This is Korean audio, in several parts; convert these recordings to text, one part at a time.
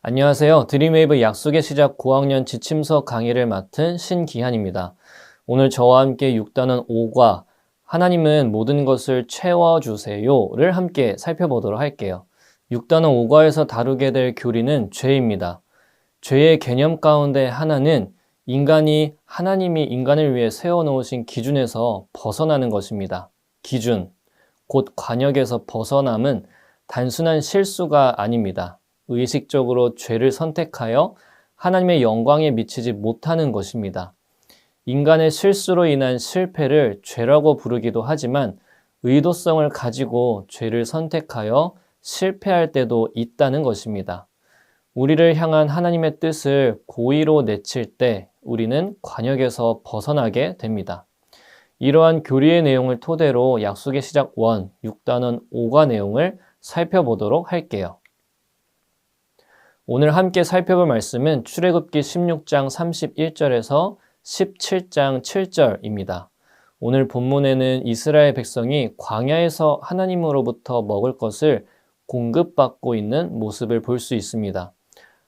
안녕하세요. 드림웨이브 약속의 시작 고학년 지침서 강의를 맡은 신기한입니다. 오늘 저와 함께 6단원 5과 하나님은 모든 것을 채워주세요를 함께 살펴보도록 할게요. 6단원 5과에서 다루게 될 교리는 죄입니다. 죄의 개념 가운데 하나는 인간이 하나님이 인간을 위해 세워놓으신 기준에서 벗어나는 것입니다. 기준, 곧 관역에서 벗어남은 단순한 실수가 아닙니다. 의식적으로 죄를 선택하여 하나님의 영광에 미치지 못하는 것입니다. 인간의 실수로 인한 실패를 죄라고 부르기도 하지만 의도성을 가지고 죄를 선택하여 실패할 때도 있다는 것입니다. 우리를 향한 하나님의 뜻을 고의로 내칠 때 우리는 관역에서 벗어나게 됩니다. 이러한 교리의 내용을 토대로 약속의 시작 1, 6단원 5과 내용을 살펴보도록 할게요. 오늘 함께 살펴볼 말씀은 출애굽기 16장 31절에서 17장 7절입니다. 오늘 본문에는 이스라엘 백성이 광야에서 하나님으로부터 먹을 것을 공급받고 있는 모습을 볼 수 있습니다.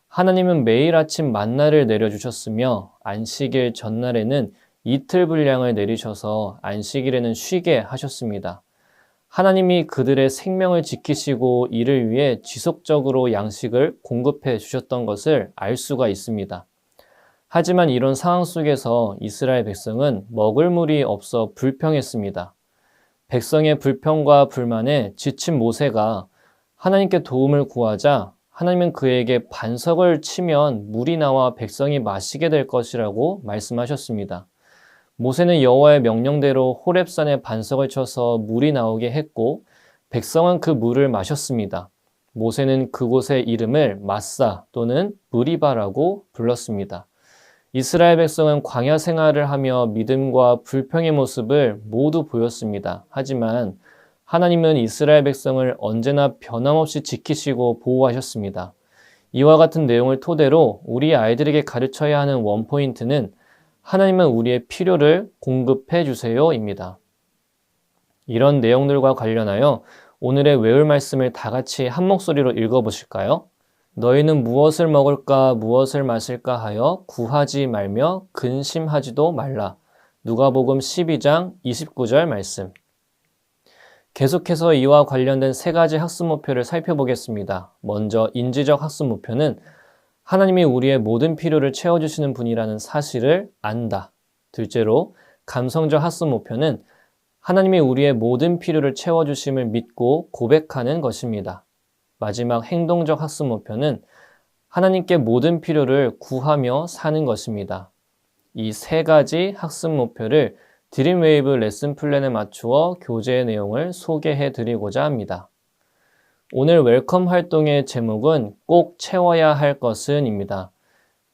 하나님은 매일 아침 만나를 내려주셨으며 안식일 전날에는 이틀 분량을 내리셔서 안식일에는 쉬게 하셨습니다. 하나님이 그들의 생명을 지키시고 이를 위해 지속적으로 양식을 공급해 주셨던 것을 알 수가 있습니다. 하지만 이런 상황 속에서 이스라엘 백성은 먹을 물이 없어 불평했습니다. 백성의 불평과 불만에 지친 모세가 하나님께 도움을 구하자 하나님은 그에게 반석을 치면 물이 나와 백성이 마시게 될 것이라고 말씀하셨습니다. 모세는 여호와의 명령대로 호렙산에 반석을 쳐서 물이 나오게 했고 백성은 그 물을 마셨습니다. 모세는 그곳의 이름을 마사 또는 무리바라고 불렀습니다. 이스라엘 백성은 광야 생활을 하며 믿음과 불평의 모습을 모두 보였습니다. 하지만 하나님은 이스라엘 백성을 언제나 변함없이 지키시고 보호하셨습니다. 이와 같은 내용을 토대로 우리 아이들에게 가르쳐야 하는 원포인트는 하나님은 우리의 필요를 공급해 주세요입니다. 이런 내용들과 관련하여 오늘의 외울 말씀을 다 같이 한 목소리로 읽어보실까요? 너희는 무엇을 먹을까 무엇을 마실까 하여 구하지 말며 근심하지도 말라. 누가복음 12장 29절 말씀. 계속해서 이와 관련된 세 가지 학습 목표를 살펴보겠습니다. 먼저 인지적 학습 목표는 하나님이 우리의 모든 필요를 채워주시는 분이라는 사실을 안다. 둘째로 감성적 학습 목표는 하나님이 우리의 모든 필요를 채워주심을 믿고 고백하는 것입니다. 마지막 행동적 학습 목표는 하나님께 모든 필요를 구하며 사는 것입니다. 이 세 가지 학습 목표를 드림웨이브 레슨 플랜에 맞추어 교재의 내용을 소개해 드리고자 합니다. 오늘 웰컴 활동의 제목은 꼭 채워야 할 것은입니다.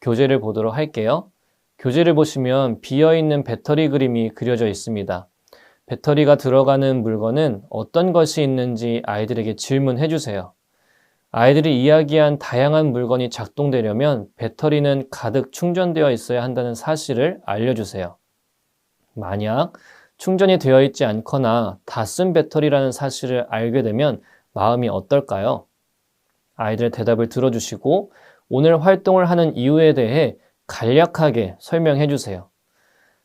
교재를 보도록 할게요. 교재를 보시면 비어있는 배터리 그림이 그려져 있습니다. 배터리가 들어가는 물건은 어떤 것이 있는지 아이들에게 질문해 주세요. 아이들이 이야기한 다양한 물건이 작동되려면 배터리는 가득 충전되어 있어야 한다는 사실을 알려주세요. 만약 충전이 되어 있지 않거나 다 쓴 배터리라는 사실을 알게 되면 마음이 어떨까요? 아이들의 대답을 들어주시고 오늘 활동을 하는 이유에 대해 간략하게 설명해 주세요.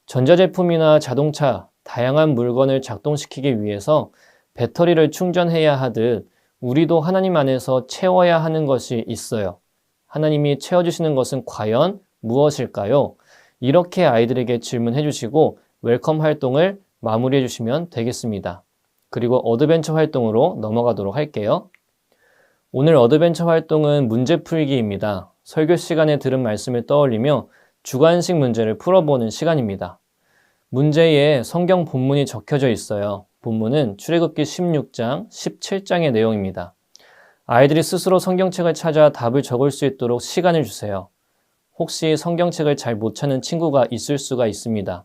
전자제품이나 자동차, 다양한 물건을 작동시키기 위해서 배터리를 충전해야 하듯 우리도 하나님 안에서 채워야 하는 것이 있어요. 하나님이 채워주시는 것은 과연 무엇일까요? 이렇게 아이들에게 질문해 주시고 웰컴 활동을 마무리해 주시면 되겠습니다. 그리고 어드벤처 활동으로 넘어가도록 할게요. 오늘 어드벤처 활동은 문제풀기입니다. 설교 시간에 들은 말씀을 떠올리며 주관식 문제를 풀어보는 시간입니다. 문제에 성경 본문이 적혀져 있어요. 본문은 출애굽기 16장, 17장의 내용입니다. 아이들이 스스로 성경책을 찾아 답을 적을 수 있도록 시간을 주세요. 혹시 성경책을 잘 못 찾는 친구가 있을 수가 있습니다.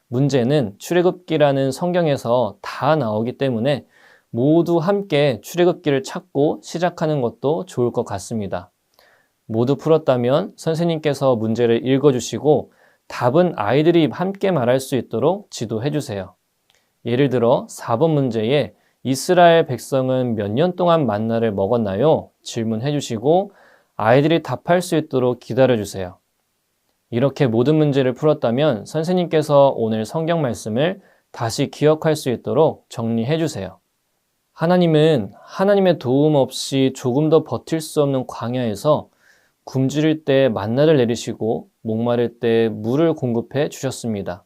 문제는 출애굽기라는 성경에서 다 나오기 때문에 모두 함께 출애굽기를 찾고 시작하는 것도 좋을 것 같습니다. 모두 풀었다면 선생님께서 문제를 읽어주시고 답은 아이들이 함께 말할 수 있도록 지도해 주세요. 예를 들어 4번 문제에 이스라엘 백성은 몇 년 동안 만나를 먹었나요? 질문해 주시고 아이들이 답할 수 있도록 기다려주세요. 이렇게 모든 문제를 풀었다면 선생님께서 오늘 성경 말씀을 다시 기억할 수 있도록 정리해 주세요. 하나님은 하나님의 도움 없이 조금 더 버틸 수 없는 광야에서 굶주릴 때 만나를 내리시고 목마를 때 물을 공급해 주셨습니다.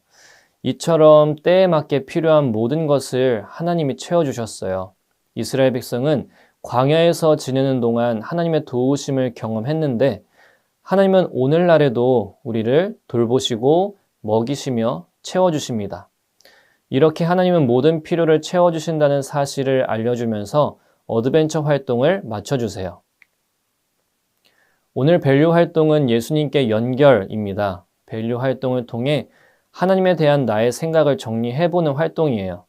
이처럼 때에 맞게 필요한 모든 것을 하나님이 채워주셨어요. 이스라엘 백성은 광야에서 지내는 동안 하나님의 도우심을 경험했는데 하나님은 오늘날에도 우리를 돌보시고 먹이시며 채워주십니다. 이렇게 하나님은 모든 필요를 채워주신다는 사실을 알려주면서 어드벤처 활동을 마쳐주세요. 오늘 밸류 활동은 예수님께 연결입니다. 밸류 활동을 통해 하나님에 대한 나의 생각을 정리해보는 활동이에요.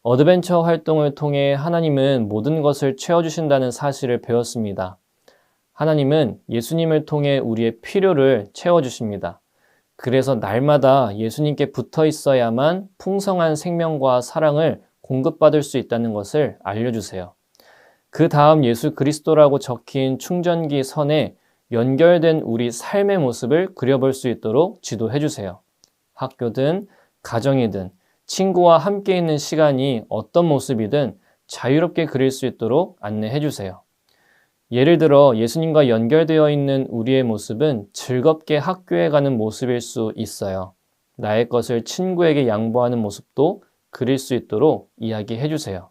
어드벤처 활동을 통해 하나님은 모든 것을 채워주신다는 사실을 배웠습니다. 하나님은 예수님을 통해 우리의 필요를 채워주십니다. 그래서 날마다 예수님께 붙어 있어야만 풍성한 생명과 사랑을 공급받을 수 있다는 것을 알려주세요. 그 다음 예수 그리스도라고 적힌 충전기 선에 연결된 우리 삶의 모습을 그려볼 수 있도록 지도해 주세요. 학교든 가정이든 친구와 함께 있는 시간이 어떤 모습이든 자유롭게 그릴 수 있도록 안내해 주세요. 예를 들어 예수님과 연결되어 있는 우리의 모습은 즐겁게 학교에 가는 모습일 수 있어요. 나의 것을 친구에게 양보하는 모습도 그릴 수 있도록 이야기해 주세요.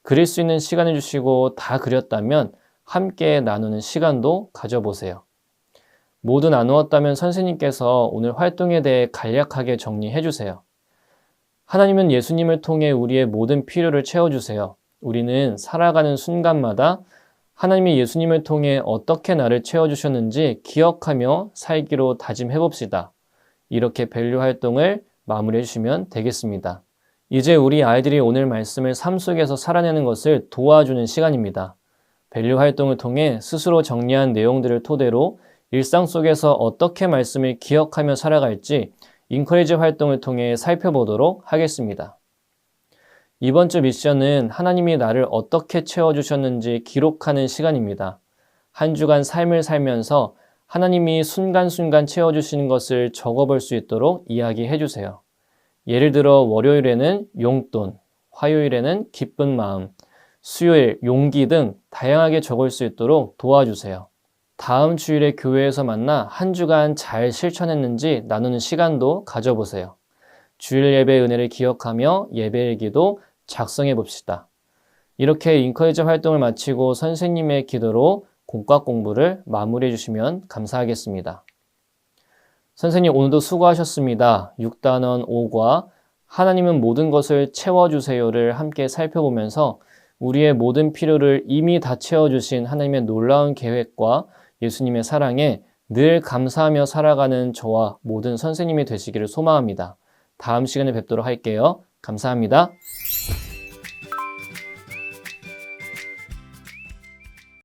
그릴 수 있는 시간을 주시고 다 그렸다면 함께 나누는 시간도 가져보세요. 모두 나누었다면 선생님께서 오늘 활동에 대해 간략하게 정리해 주세요. 하나님은 예수님을 통해 우리의 모든 필요를 채워주세요. 우리는 살아가는 순간마다 하나님이 예수님을 통해 어떻게 나를 채워주셨는지 기억하며 살기로 다짐해 봅시다. 이렇게 밸류 활동을 마무리해 주시면 되겠습니다. 이제 우리 아이들이 오늘 말씀을 삶 속에서 살아내는 것을 도와주는 시간입니다. 밸류 활동을 통해 스스로 정리한 내용들을 토대로 일상 속에서 어떻게 말씀을 기억하며 살아갈지 인커리지 활동을 통해 살펴보도록 하겠습니다. 이번 주 미션은 하나님이 나를 어떻게 채워주셨는지 기록하는 시간입니다. 한 주간 삶을 살면서 하나님이 순간순간 채워주시는 것을 적어볼 수 있도록 이야기해 주세요. 예를 들어 월요일에는 용돈, 화요일에는 기쁜 마음, 수요일 용기 등 다양하게 적을 수 있도록 도와주세요. 다음 주일에 교회에서 만나 한 주간 잘 실천했는지 나누는 시간도 가져보세요. 주일 예배 은혜를 기억하며 예배일기도 작성해 봅시다. 이렇게 인커리지 활동을 마치고 선생님의 기도로 공과 공부를 마무리해 주시면 감사하겠습니다. 선생님 오늘도 수고하셨습니다. 6단원 5과 하나님은 모든 것을 채워주세요를 함께 살펴보면서 우리의 모든 필요를 이미 다 채워주신 하나님의 놀라운 계획과 예수님의 사랑에 늘 감사하며 살아가는 저와 모든 선생님이 되시기를 소망합니다. 다음 시간에 뵙도록 할게요. 감사합니다.